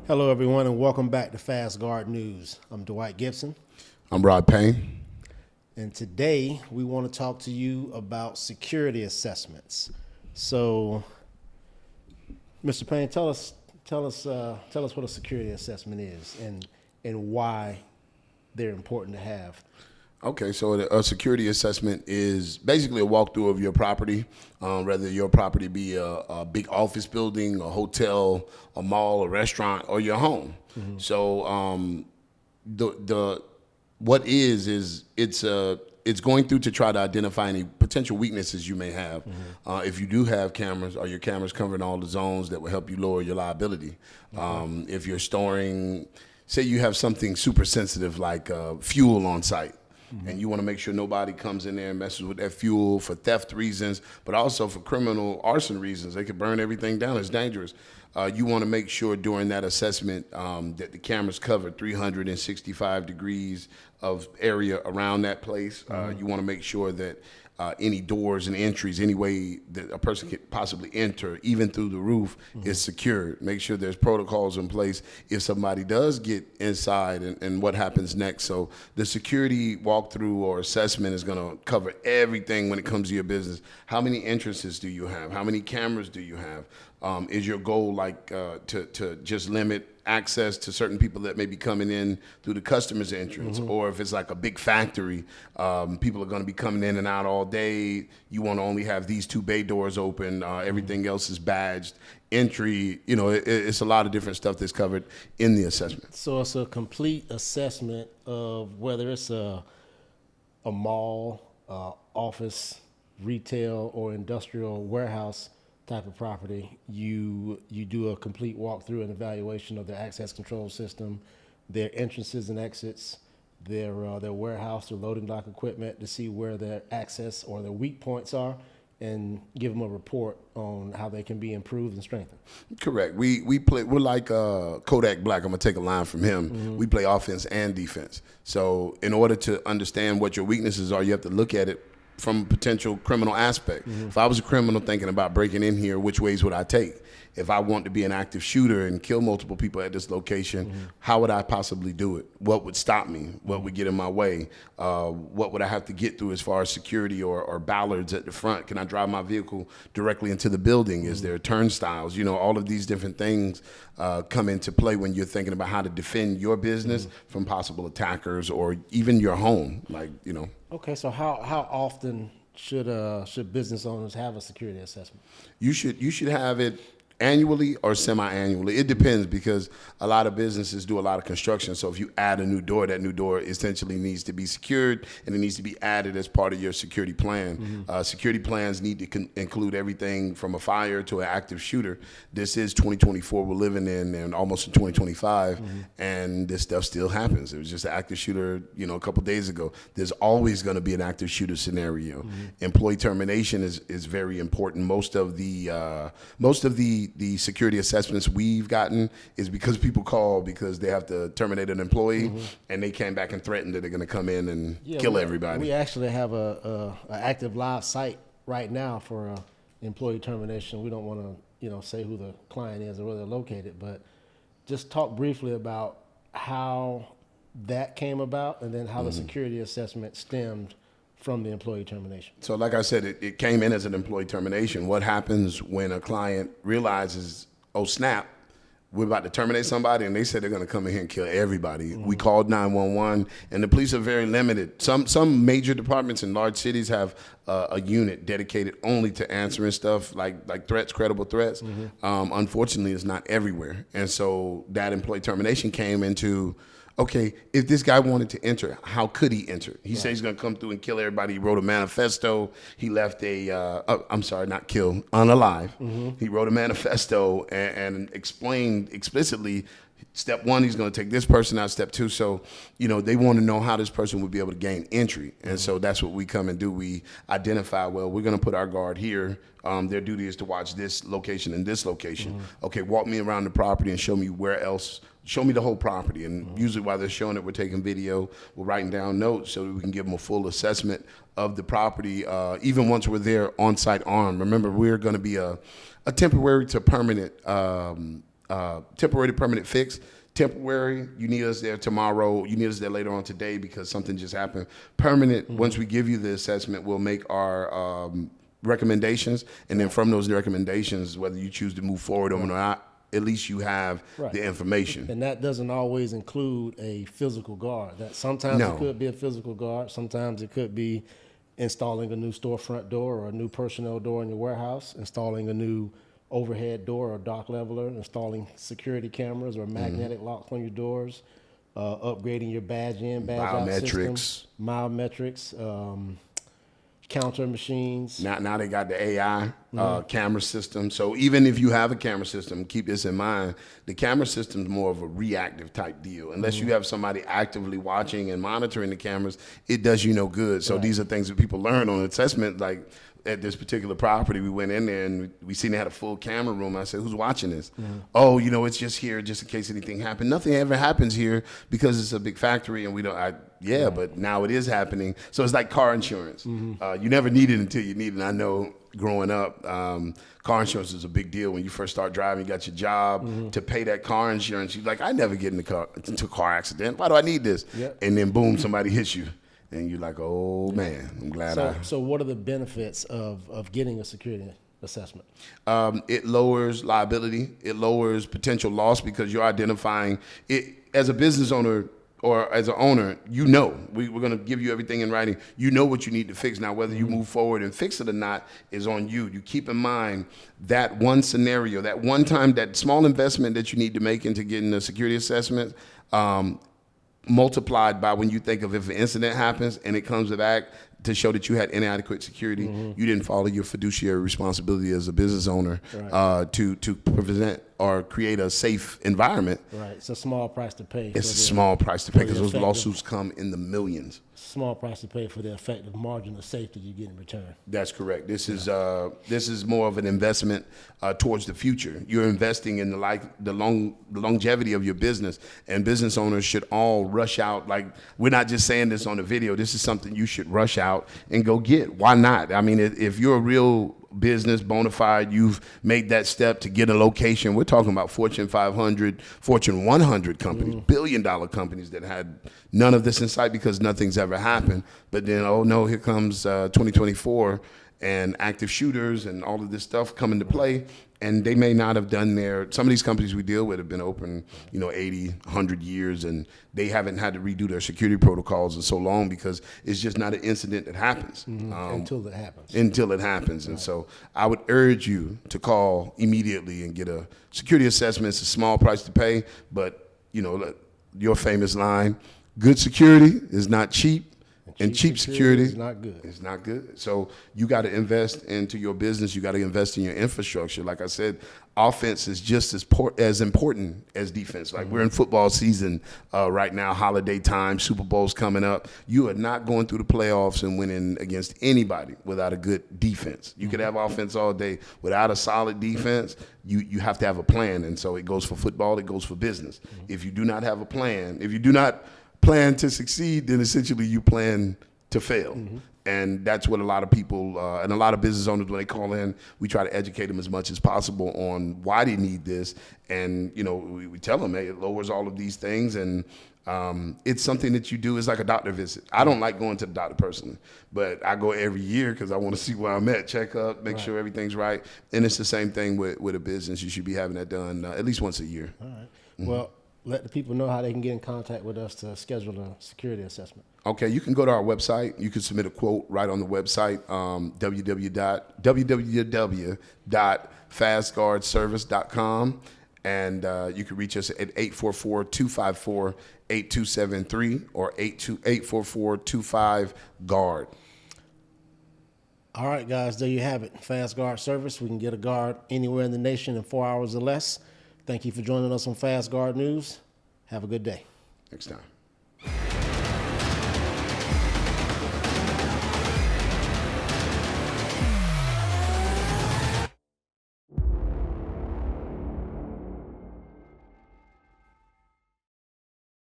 Hello, everyone, and welcome back to Fast Guard News. I'm Dwight Gibson, I'm Rod Payne. and today we want to talk to you about security assessments. So, Mr. Payne, tell us what a security assessment is and why they're important to have. Okay, so a security assessment is basically a walkthrough of your property, whether your property be a big office building, a hotel, a mall, a restaurant, or your home. So the what is it's going through to try to identify any potential weaknesses you may have. If you do have cameras, are your cameras covering all the zones that will help you lower your liability? If you're storing, say you have something super sensitive like fuel on site. And you want to make sure nobody comes in there and messes with that fuel for theft reasons, but also for criminal arson reasons. They could burn everything down. It's dangerous. You want to make sure during that assessment that the cameras cover 365 degrees of area around that place. You want to make sure that any doors and entries, any way that a person could possibly enter, even through the roof, is secured. Make sure there's protocols in place if somebody does get inside and what happens next. So the security walkthrough or assessment is going to cover everything when it comes to your business. How many entrances do you have? How many cameras do you have? Is your goal like to just limit access to certain people that may be coming in through the customer's entrance? Or if it's like a big factory, people are going to be coming in and out all day. You want to only have these two bay doors open. Everything else is badged. Entry, it's a lot of different stuff that's covered in the assessment. So it's a complete assessment of whether it's a mall, office, retail, or industrial warehouse type of property. You do a complete walkthrough and evaluation of their access control system, their entrances and exits, their warehouse, their loading dock equipment, to see where their access or their weak points are, and give them a report on how they can be improved and strengthened. Correct. We're like Kodak Black. I'm gonna take a line from him. We play offense and defense. So in order to understand what your weaknesses are, you have to look at it from a potential criminal aspect. If I was a criminal thinking about breaking in here, which ways would I take? If I want to be an active shooter and kill multiple people at this location, how would I possibly do it? What would stop me? What would get in my way? What would I have to get through as far as security or ballards at the front? Can I drive my vehicle directly into the building? Is there turnstiles? All of these different things come into play when you're thinking about how to defend your business from possible attackers or even your home. Okay, so how often should business owners have a security assessment? You should have it annually or semi-annually. It depends because a lot of businesses do a lot of construction. So if you add a new door, that new door essentially needs to be secured and it needs to be added as part of your security plan. Security plans need to include everything from a fire to an active shooter. This is 2024 we're living in and almost in 2025 and this stuff still happens. It was just an active shooter, a couple days ago. There's always going to be an active shooter scenario. Employee termination is very important. Most of the security assessments we've gotten is because people call because they have to terminate an employee and they came back and threatened that they're going to come in and kill everybody. We actually have a active live site right now for employee termination. We don't want to say who the client is or where they're located, but just talk briefly about how that came about and then how the security assessment stemmed from the employee termination. So like I said, it came in as an employee termination. What happens when a client realizes, oh snap, we're about to terminate somebody and they said they're going to come in here and kill everybody. We called 911 and the police are very limited. Some major departments in large cities have a unit dedicated only to answering stuff like threats, credible threats. Unfortunately, it's not everywhere. And so that employee termination came into, okay, if this guy wanted to enter, how could he enter? He said he's going to come through and kill everybody. He wrote a manifesto. He left unalive. He wrote a manifesto and explained explicitly, step one, he's going to take this person out, step two. So, they want to know how this person would be able to gain entry. And so that's what we come and do. We identify, well, we're going to put our guard here. Their duty is to watch this location and this location. Okay, walk me around the property and show me where else. Show me the whole property. And usually while they're showing it, we're taking video, we're writing down notes so that we can give them a full assessment of the property, even once we're there on-site armed. Remember, we're going to be a temporary to permanent temporary to permanent fix. Temporary, you need us there tomorrow. You need us there later on today because something just happened. Permanent, once we give you the assessment, we'll make our recommendations. And then from those recommendations, whether you choose to move forward or not, at least you have the information. And that doesn't always include a physical guard. That sometimes No. it could be a physical guard. Sometimes it could be installing a new storefront door or a new personnel door in your warehouse, installing a new overhead door or dock leveler, installing security cameras or magnetic locks on your doors, upgrading your badge in, badge out system, biometrics, counter machines. Now they got the AI camera system. So even if you have a camera system, keep this in mind, the camera system is more of a reactive type deal. Unless you have somebody actively watching and monitoring the cameras, it does you no good. So these are things that people learn on assessment. Like at this particular property, we went in there and we seen they had a full camera room. I said, who's watching this? Oh, it's just here just in case anything happened. Nothing ever happens here because it's a big factory and we don't, but now it is happening. So it's like car insurance. You never need it until you need it. And I know growing up, car insurance is a big deal. When you first start driving, you got your job to pay that car insurance. You're like, I never get into a car accident. Why do I need this? And then boom, somebody hits you. And you're like, oh man, I'm glad So what are the benefits of getting a security assessment? It lowers liability. It lowers potential loss because you're identifying it as a business owner or as an owner. We're going to give you everything in writing. You know what you need to fix. Now, whether you move forward and fix it or not is on you. You keep in mind that one scenario, that one time, that small investment that you need to make into getting a security assessment. Multiplied by when you think of if an incident happens and it comes back to show that you had inadequate security, you didn't follow your fiduciary responsibility as a business owner to prevent or create a safe environment. Right, it's a small price to pay. It's a small price to pay because those lawsuits come in the millions. Small price to pay for the effective margin of safety you get in return. That's correct. This is more of an investment towards the future. You're investing in the longevity of your business, and business owners should all rush out. Like, we're not just saying this on the video. This is something you should rush out and go get. Why not? I mean, if you're a real business, bona fide, you've made that step to get a location. We're talking about Fortune 500, Fortune 100 companies, billion-dollar companies that had none of this in sight because nothing's ever happened. But then, oh no, here comes 2024 and active shooters and all of this stuff come into play. And they may not have done some of these companies we deal with have been open, 80, 100 years, and they haven't had to redo their security protocols in so long because it's just not an incident that happens. Until it happens. Until it happens. And so I would urge you to call immediately and get a security assessment. It's a small price to pay, but, your famous line, good security is not cheap. And cheap security is not good. It's not good. So you got to invest into your business. You got to invest in your infrastructure. Like I said, offense is just as important as defense. Like we're in football season right now, holiday time, Super Bowl's coming up. You are not going through the playoffs and winning against anybody without a good defense. You could have offense all day. Without a solid defense, you have to have a plan. And so it goes for football, it goes for business. If you do not have a plan, if you do not plan to succeed, then essentially you plan to fail. And that's what a lot of people and a lot of business owners, when they call in, we try to educate them as much as possible on why they need this. And, we tell them, hey, it lowers all of these things. And it's something that you do. It's like a doctor visit. I don't like going to the doctor personally, but I go every year because I want to see where I'm at, check up, make sure everything's right. And it's the same thing with a business. You should be having that done at least once a year. All right. Well, let the people know how they can get in contact with us to schedule a security assessment. Okay, you can go to our website. You can submit a quote right on the website, www.fastguardservice.com. And you can reach us at 844-254-8273 or 844-25-GUARD. All right, guys, there you have it. Fast Guard Service. We can get a guard anywhere in the nation in 4 hours or less. Thank you for joining us on Fast Guard News. Have a good day. Next time.